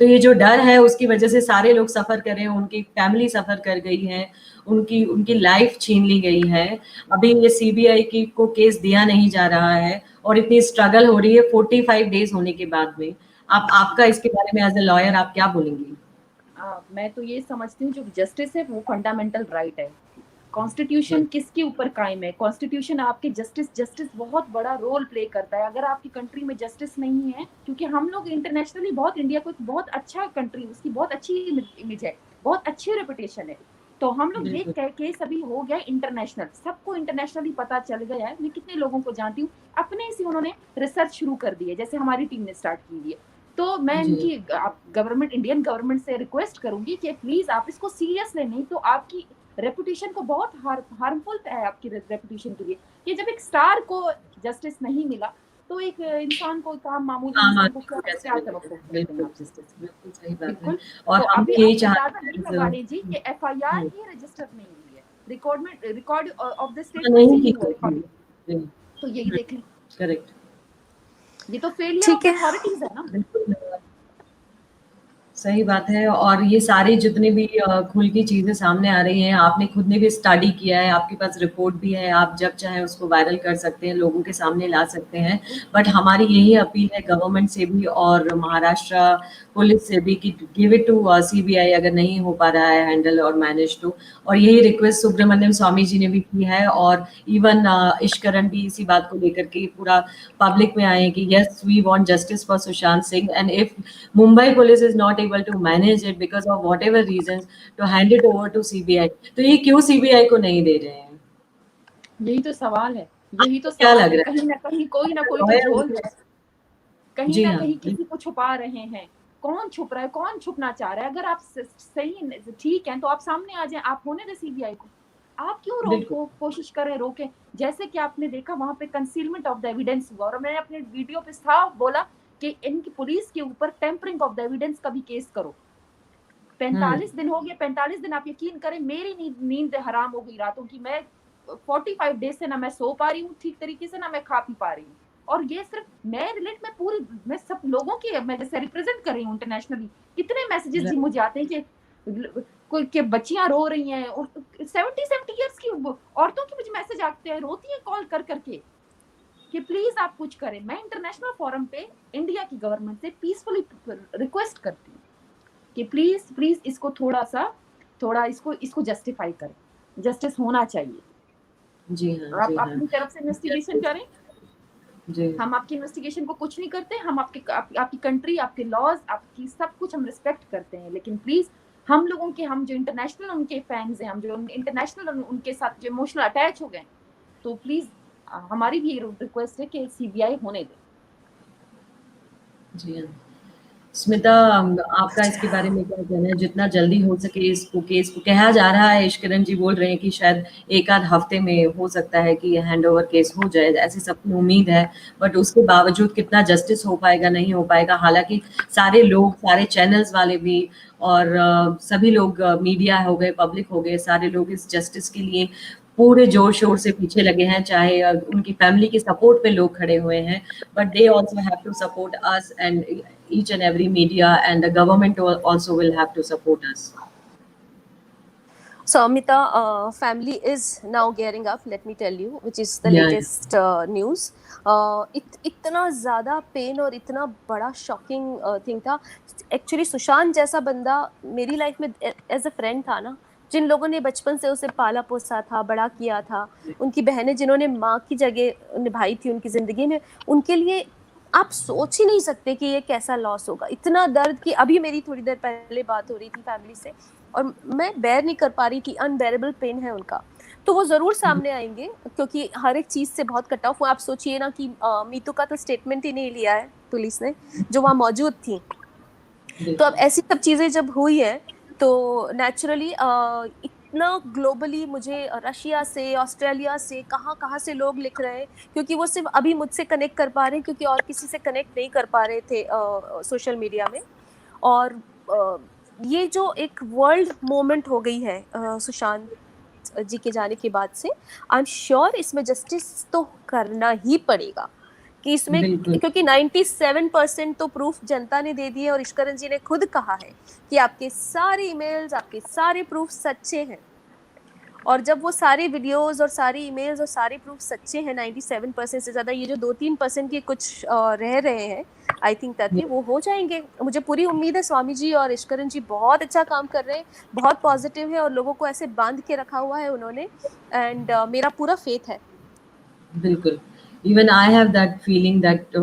तो ये जो डर है उसकी वजह से सारे लोग सफ़र कर रहे हैं, उनकी फैमिली सफ़र कर गई है, उनकी उनकी लाइफ छीन ली गई है। अभी ये सीबीआई की को केस दिया नहीं जा रहा है और इतनी स्ट्रगल हो रही है 45 डेज होने के बाद में। आपका इसके बारे में एज ए लॉयर आप क्या बोलेंगी? मैं तो ये समझती हूँ जो जस्टिस है वो फंडामेंटल राइट है। कॉन्स्टिट्यूशन किसके ऊपर कायम है? कॉन्स्टिट्यूशन आपके जस्टिस बहुत बड़ा रोल प्ले करता है। अगर आपकी कंट्री में जस्टिस नहीं है, क्योंकि हम लोग इंटरनेशनली बहुत, इंडिया को बहुत अच्छा कंट्री, उसकी बहुत अच्छी इमेज है, बहुत अच्छी रेपुटेशन है, तो हम लोग ये केस अभी हो गया इंटरनेशनल, सबको इंटरनेशनली पता चल गया है। मैं कितने लोगों को जानती हूँ, अपने से उन्होंने रिसर्च शुरू कर दी है, जैसे हमारी टीम ने स्टार्ट की है। तो मैं इनकी गवर्नमेंट, इंडियन गवर्नमेंट से रिक्वेस्ट करूंगी कि प्लीज आप इसको सीरियस लें, नहीं तो आपकी रेपुटेशन को बहुत हार्मफुल है, आपकी रेपुटेशन के लिए। ये जब एक स्टार को जस्टिस नहीं मिला तो एक इंसान को, काम मामूली इंसान को क्या बिल्कुल सही बात है। और तो अभी यही चाहते जी कि एफआईआर ही रजिस्टर नहीं हुई है, रिकॉर्ड ऑफ द स्टेट नहीं हुआ है, तो यही देखें। करेक्ट, ये तो फेलियर ऑफ अथॉरिटीज है ना। बिल्कुल सही बात है। और ये सारी जितनी भी खुल की चीज़ें सामने आ रही हैं, आपने खुद ने भी स्टडी किया है, आपके पास रिपोर्ट भी है, आप जब चाहें उसको वायरल कर सकते हैं, लोगों के सामने ला सकते हैं। बट हमारी यही अपील है गवर्नमेंट से भी और महाराष्ट्र पुलिस से भी कि गिव इट टू सीबीआई, अगर नहीं हो पा रहा है हैंडल और मैनेज टू। और यही रिक्वेस्ट सुब्रमण्यम स्वामी जी ने भी की है, और इवन इश्करण भी इसी बात को लेकर के पूरा पब्लिक में आए हैं कि yes we want justice for Sushant Singh, and if Mumbai police is not able to manage it because of whatever reasons, to hand it over to CBI, तो ये क्यों CBI को नहीं दे रहे हैं? यही तो सवाल है, यही तो क्या सवाल लग है। रहा है? कहीं ना कहीं कोई ना कोई तो झोल है, कहीं ना कहीं किसी को छुपा रहे हैं। कौन छुप रहा है, कौन छुपना चाह रहा है? अगर आप सही ठीक हैं तो आप सामने आ जाएं, आप होने दें सीबीआई को। आप क्यों कोशिश कर रहे हैं रोके? जैसे कि आपने देखा वहां पे कंसीलमेंट ऑफ द एविडेंस हुआ, और मैंने अपने वीडियो पे साफ बोला कि इनकी पुलिस के ऊपर टेम्परिंग ऑफ द एविडेंस का भी केस करो। 45 दिन हो गए, 45 दिन आप यकीन करें मेरी नींद हराम हो गई रातों की। मैं 45 डेज से ना मैं सो पा रही हूँ ठीक तरीके से, ना मैं खा पी पा रही हूँ। और ये सिर्फ मैं सब लोगों की, मैं जैसे रिप्रेजेंट कर रही हूँ इंटरनेशनली। कितने मैसेजेस जी मुझे आते हैं कि कोई के बच्चियां रो रही हैं, 70 इयर्स की औरतों की मुझे मैसेज आते हैं, रोती हैं कॉल कर करके कि प्लीज आप कुछ करें। मैं इंटरनेशनल फोरम पे इंडिया की गवर्नमेंट से पीसफुली रिक्वेस्ट करती हूँ कि प्लीज इसको थोड़ा इसको जस्टिफाई करें, जस्टिस होना चाहिए। जी हाँ, आप अपनी तरफ से इन्वेस्टिगेशन करें। जी। हम आपकी इन्वेस्टिगेशन को कुछ नहीं करते, हम आपकी कंट्री, आपके लॉज, आपकी सब कुछ हम रिस्पेक्ट करते हैं, लेकिन प्लीज हम लोगों के, हम जो इंटरनेशनल उनके फैंस हैं, हम जो इंटरनेशनल उनके साथ जो इमोशनल अटैच हो गए, तो प्लीज हमारी भी रिक्वेस्ट है कि सीबीआई होने दे। जी हाँ, स्मिता आपका इसके बारे में क्या कहना है? जितना जल्दी हो सके इसको, केस को, कहा जा रहा है, इश्करण जी बोल रहे हैं कि शायद एक आध हफ्ते में हो सकता है कि हैंड ओवर केस हो जाए, ऐसी सबकी उम्मीद है। बट उसके बावजूद कितना जस्टिस हो पाएगा, नहीं हो पाएगा। हालांकि सारे लोग, सारे चैनल्स वाले भी और सभी लोग, मीडिया हो गए, पब्लिक हो गए, सारे लोग इस जस्टिस के लिए पूरे जोर शोर से पीछे लगे हैं। चाहे उनकी फैमिली के सपोर्ट पे लोग खड़े हुए हैं, but they also have to support us, and each and every media and the government also will have to support us. So Amita, family is now gearing up, let me tell you, which is the latest news. इतना ज़्यादा पेन और इतना बड़ा शॉकिंग थिंग था। एक्चुअली सुशांत जैसा बंदा मेरी लाइफ में एज अ फ्रेंड था ना, जिन लोगों ने बचपन से उसे पाला पोसा था, बड़ा किया था, उनकी बहनें जिन्होंने माँ की जगह निभाई थी उनकी ज़िंदगी में, उनके लिए आप सोच ही नहीं सकते कि ये कैसा लॉस होगा। इतना दर्द कि अभी मेरी थोड़ी देर पहले बात हो रही थी फैमिली से और मैं बेयर नहीं कर पा रही कि अनबेरेबल पेन है उनका। तो वो ज़रूर सामने आएंगे क्योंकि हर एक चीज़ से बहुत कट ऑफ हुआ। आप सोचिए ना कि मीतू का तो स्टेटमेंट ही नहीं लिया है पुलिस ने, जो वहाँ मौजूद थी। तो अब ऐसी सब चीज़ें जब हुई है तो नेचुरली इतना ग्लोबली मुझे रशिया से, ऑस्ट्रेलिया से, कहाँ से लोग लिख रहे हैं, क्योंकि वो सिर्फ अभी मुझसे कनेक्ट कर पा रहे हैं, क्योंकि और किसी से कनेक्ट नहीं कर पा रहे थे सोशल मीडिया में। और ये जो एक वर्ल्ड मोमेंट हो गई है सुशांत जी के जाने के बाद से, आई एम श्योर इसमें जस्टिस तो करना ही पड़ेगा कि इसमें, बिल्कुल। क्योंकि 97% तो प्रूफ जनता ने दे दिए, और इश्करन जी ने खुद कहा है कि आपके सारे ईमेल्स, आपके सारे प्रूफ सच्चे हैं। और जब वो सारे वीडियोस और सारे ईमेल्स और सारे प्रूफ सच्चे हैं 97% से ज़्यादा, ये जो 2-3% के कुछ रह रहे हैं आई थिंक तथ्य, वो हो जाएंगे। मुझे पूरी उम्मीद है स्वामी जी और इश्करन जी बहुत अच्छा काम कर रहे हैं, बहुत पॉजिटिव है, और लोगों को ऐसे बांध के रखा हुआ है उन्होंने, एंड मेरा पूरा फेथ है। बिल्कुल, even I have that feeling that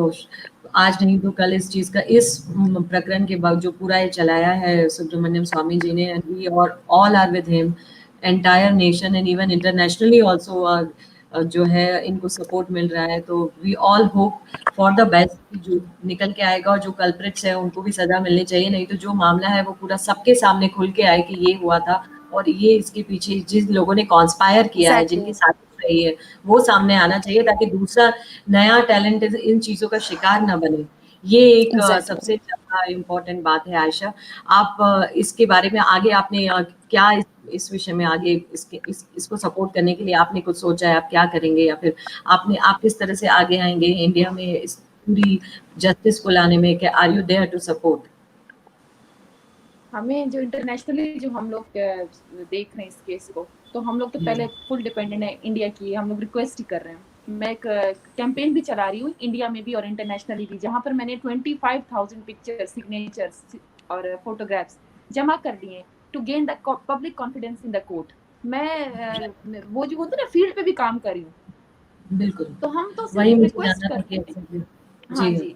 आज नहीं तो कल इस चीज़ का, इस प्रकरण के बाद जो पूरा ये चलाया है सुब्रमण्यम स्वामी जी ने, एंड वी और all are with him, entire nation and even internationally also जो है इनको सपोर्ट मिल रहा है। तो we all hope for the best, जो निकल के आएगा और जो कल्प्रिट्स है उनको भी सजा मिलनी चाहिए, नहीं तो जो मामला है वो पूरा सबके सामने खुल के आए कि ये हुआ था, और ये इसके पीछे जिन लोगों ने कॉन्स्पायर किया है, जिनकी साजिश रही है, वो सामने आना चाहिए, ताकि दूसरा नया टैलेंट इन चीजों का शिकार ना बने। ये एक सबसे ज्यादा इम्पोर्टेंट बात है। आयशा, आप इसके बारे में आगे आपने क्या इस विषय में आगे इसको सपोर्ट करने के लिए आपने कुछ सोचा है, आप क्या करेंगे, या फिर आप किस तरह से आगे आएंगे इंडिया में इस पूरी जस्टिस को लाने में? क्या are you there to support? हमें जो इंटरनेशनली जो हम लोग देख रहे हैं इस केस को, तो हम लोग तो पहले फुल डिपेंडेंट है इंडिया की, हम लोग रिक्वेस्ट ही कर रहे हैं। मैं एक कैंपेन भी चला रही हूँ इंडिया में भी और इंटरनेशनली भी, जहाँ पर मैंने 25,000 पिक्चर, सिग्नेचर्स और फोटोग्राफ्स जमा कर दिए to gain the public confidence in the court. मैं वो जो होता है ना, फील्ड पे भी काम कर रही हूँ। बिल्कुल, तो हम तो वही सिर्फ मुझे रिक्वेस्ट जानना था करते हैं। कि हाँ जी,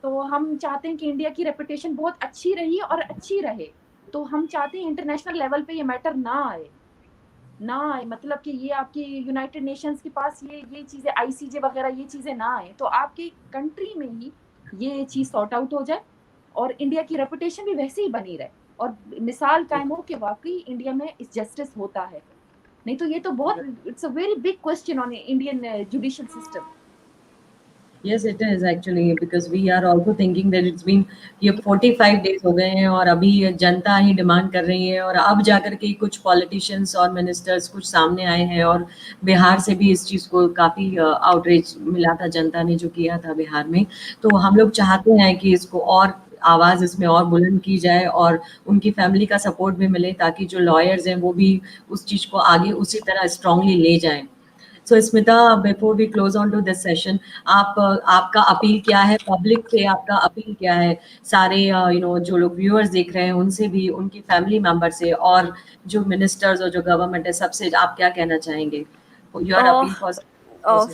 तो हम चाहते हैं कि इंडिया की रेपुटेशन बहुत अच्छी रही और अच्छी रहे। तो हम चाहते हैं इंटरनेशनल लेवल पे ये मैटर ना आए, मतलब कि ये आपकी यूनाइटेड नेशंस के पास ये चीजें, आईसीजे वगैरह ये चीजें ना आए, तो आपकी कंट्री में ही ये चीज सॉर्ट आउट हो जाए और इंडिया की रेपुटेशन भी वैसे ही बनी रहे, और मिसाल कायम हो कि वाकई इंडिया में इस जस्टिस होता है। नहीं तो ये तो बहुत, it's a very big question on Indian judicial system. Yes, it is actually, because we are also thinking that it's been ये 45 days हो गए हैं और अभी जनता ही डिमांड कर रही है, और अब जाकर के कुछ पॉलिटिशियंस और मिनिस्टर्स कुछ सामने आए हैं, और बिहार से भी इस चीज़ को काफ़ी आउटरीच मिला था जनता ने जो किया था बिहार में। तो हम लोग चाहते हैं कि इसको और आवाज़ इसमें और बुलंद की जाए और उनकी फैमिली का सपोर्ट भी मिले, ताकि जो लॉयर्स हैं वो भी उस चीज़ को आगे उसी तरह स्ट्रांगली ले जाएं। So Smita, before we close on to this session, आपका अपील क्या है पब्लिक से? आपका अपील क्या है सारे जो लोग व्यूअर्स देख रहे हैं उनसे भी, उनकी फैमिली मेंबर से, और जो मिनिस्टर्स और जो गवर्नमेंट है सबसे आप क्या कहना चाहेंगे? योर अपील फॉर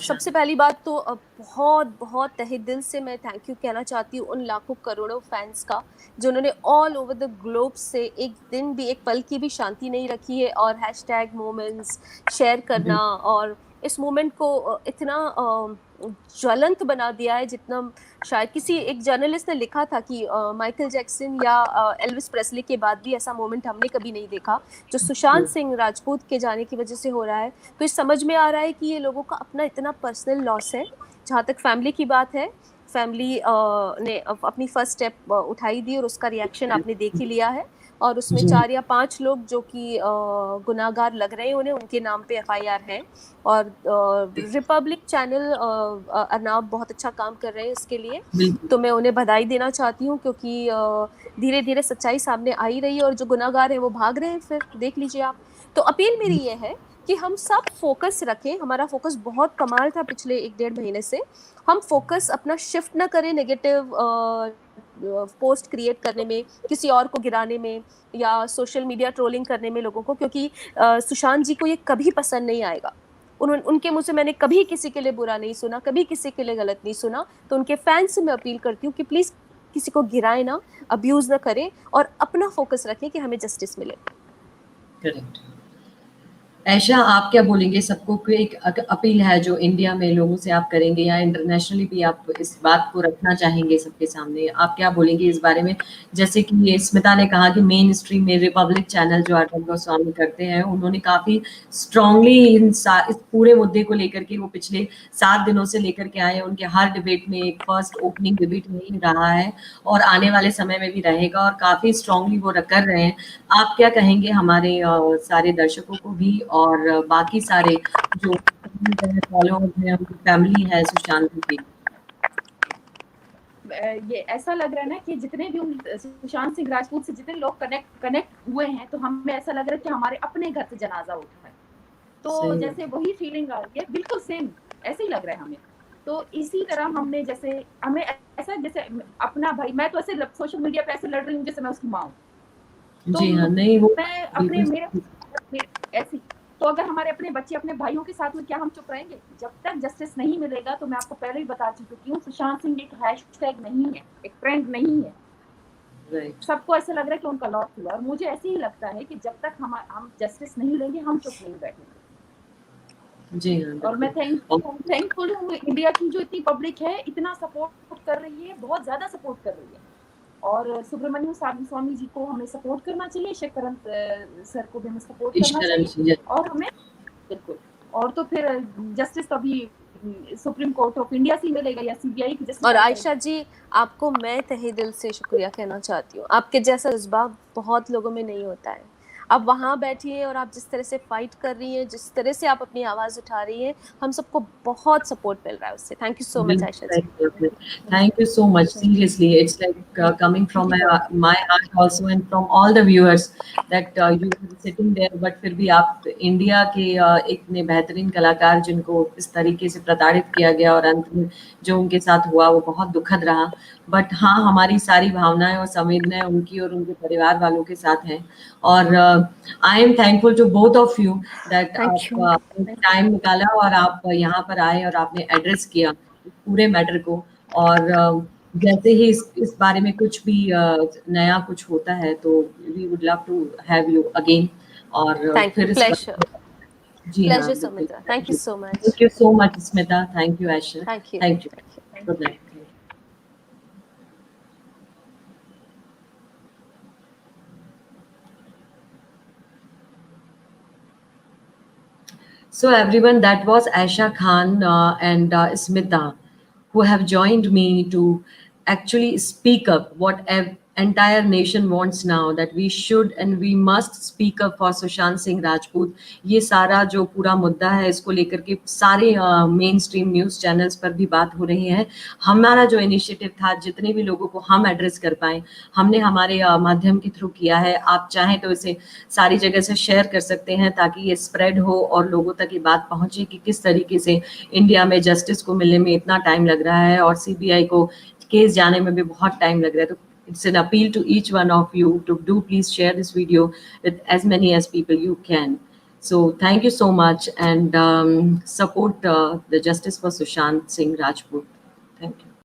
सबसे पहली बात तो बहुत बहुत तहे दिल से मैं थैंक यू कहना चाहती हूँ उन लाखों करोड़ों फैंस का, जिन्होंने ऑल ओवर द ग्लोब से एक दिन भी, एक पल की भी शांति नहीं रखी है, और हैशटैग मोमेंट्स शेयर करना और इस मोमेंट को इतना ज्वलंत बना दिया है, जितना शायद किसी एक जर्नलिस्ट ने लिखा था कि माइकल जैक्सन या एल्विस प्रेस्ली के बाद भी ऐसा मोमेंट हमने कभी नहीं देखा, जो सुशांत सिंह राजपूत के जाने की वजह से हो रहा है। तो इस समझ में आ रहा है कि ये लोगों का अपना इतना पर्सनल लॉस है। जहाँ तक फैमिली की बात है, फैमिली ने अपनी फर्स्ट स्टेप उठाई दी, और उसका रिएक्शन आपने देख ही लिया है, और उसमें 4 या 5 लोग जो कि गुनाहगार लग रहे हैं उन्हें, उनके नाम पे एफआईआर है। और रिपब्लिक चैनल अर्नाब बहुत अच्छा काम कर रहे हैं इसके लिए, तो मैं उन्हें बधाई देना चाहती हूँ, क्योंकि धीरे धीरे सच्चाई सामने आ ही रही है, और जो गुनाहगार हैं वो भाग रहे हैं, फिर देख लीजिए आप। तो अपील मेरी ये है कि हम सब फोकस रखें, हमारा फोकस बहुत कमाल था पिछले 1-1.5 महीने से, हम फोकस अपना शिफ्ट ना करें नेगेटिव पोस्ट क्रिएट करने में, किसी और को गिराने में, या सोशल मीडिया ट्रोलिंग करने में लोगों को, क्योंकि सुशांत जी को ये कभी पसंद नहीं आएगा। उनके मुंह से मैंने कभी किसी के लिए बुरा नहीं सुना, कभी किसी के लिए गलत नहीं सुना। तो उनके फैंस से मैं अपील करती हूँ कि प्लीज़ किसी को गिराएं ना, अब्यूज़ ना करें, और अपना फोकस रखें कि हमें जस्टिस मिले। करेक्ट। ऐशा, आप क्या बोलेंगे? सबको कोई एक अपील है जो इंडिया में लोगों से आप करेंगे या इंटरनेशनली भी आप इस बात को रखना चाहेंगे सबके सामने? आप क्या बोलेंगे इस बारे में? जैसे कि ये स्मिता ने कहा कि मेन स्ट्रीम में रिपब्लिक चैनल जो आरव गोस्वामी करते हैं, उन्होंने काफ़ी स्ट्रांगली इस पूरे मुद्दे को लेकर के वो पिछले 7 दिनों से लेकर के आए हैं। उनके हर डिबेट में एक फर्स्ट ओपनिंग डिबेट नहीं रहा है और आने वाले समय में भी रहेगा और काफ़ी स्ट्रांगली वो कर रहे हैं। आप क्या कहेंगे हमारे सारे दर्शकों को भी और बाकी सारे जो फॉलोअर्स हैं, उनकी फैमिली है सुशांत की? ये ऐसा लग रहा है ना कि जितने भी सुशांत सिंह राजपूत से जितने लोग कनेक्ट हुए हैं, तो हमें ऐसा लग रहा है कि हमारे अपने घर से जनाजा उठा है। तो जैसे वही फीलिंग आ रही है, बिल्कुल सेम ऐसे ही लग रहा है हमें। तो इसी तरह हमने जैसे हमें ऐसा जैसे अपना भाई, मैं तो ऐसे सोशल मीडिया पे ऐसे लड़ रही हूँ जैसे मैं उसकी माँ हूँ। तो जी हाँ, नहीं वो मैं अपने मेरे ऐसी, तो अगर हमारे अपने बच्चे अपने भाइयों के साथ में, क्या हम चुप रहेंगे? जब तक जस्टिस नहीं मिलेगा, तो मैं आपको पहले ही बता चुकी हूँ, सुशांत सिंह एक हैशटैग नहीं है, एक ट्रेंड नहीं है। राइट। सबको ऐसा लग रहा है कि उनका लॉस हुआ, और मुझे ऐसे ही लगता है कि जब तक हम जस्टिस नहीं लेंगे, हम चुप नहीं बैठेंगे। जी हाँ, और मैं बिल्कुल। थैंकफुल हूँ इंडिया की जो इतनी पब्लिक है, इतना सपोर्ट कर रही है, बहुत ज्यादा सपोर्ट कर रही है। और सुब्रमण्यम स्वामी जी को हमें सपोर्ट करना चाहिए, ईश्वरन सर को भी हमें सपोर्ट करना ईश्वरन चाहिए, और हमें बिल्कुल, और तो फिर जस्टिस अभी सुप्रीम कोर्ट ऑफ इंडिया से मिलेगा या सीबीआई की जस्टिस। और आयशा जी, आपको मैं तहे दिल से शुक्रिया कहना चाहती हूँ। आपके जैसा जज्बा बहुत लोगों में नहीं होता है। आप वहाँ बैठिए और आप जिस तरह से फाइट कर रही हैं, जिस तरह से आप अपनी आवाज़ उठा रही हैं, हम सबको बहुत सपोर्ट मिल रहा है उससे। Thank you so much Ayesha ji. Thank you so much. Seriously, it's like coming from my heart also and from all the viewers that you were sitting there, but फिर भी आप इंडिया के इतने बेहतरीन कलाकार जिनको इस तरीके से प्रताड़ित किया गया और अंत में जो उनके साथ हुआ वो बहुत दुखद रहा। बट हाँ, हमारी सारी भावनाएं और संवेदनाएं उनकी और उनके परिवार वालों के साथ हैं। और I am thankful to both of you that आप टाइम निकाला और आप यहाँ पर आए और आपने एड्रेस किया पूरे मैटर को। और जैसे ही इस बारे में कुछ भी नया कुछ होता है तो we would love to have you again. और थैंक यू, फिर इस प्लेजर, जी हाँ, प्लेजर बिल्कुल। Sumitra. Thank you so much. Thank you so much Smita, thank you Ayesha, thank you, thank you, thank you. Good night. So everyone, that was Aisha Khan and Smita, who have joined me to actually speak up what entire nation wants now, that we should and we must speak up for Sushant Singh Rajput. ये सारा जो पूरा मुद्दा है इसको लेकर के सारे मेन स्ट्रीम न्यूज़ चैनल्स पर भी बात हो रही है। हमारा जो इनिशिएटिव था, जितने भी लोगों को हम एड्रेस कर पाए, हमने हमारे माध्यम के थ्रू किया है। आप चाहें तो इसे सारी जगह से शेयर कर सकते हैं ताकि ये स्प्रेड हो और लोगों तक ये बात पहुंचे कि किस तरीके से इंडिया में जस्टिस को मिलने में इतना टाइम लग रहा है और सीबीआई को केस जाने में भी बहुत टाइम लग रहा है। तो it's an appeal to each one of you to do please share this video with as many as people you can. So thank you so much and support the justice for Sushant Singh Rajput. Thank you.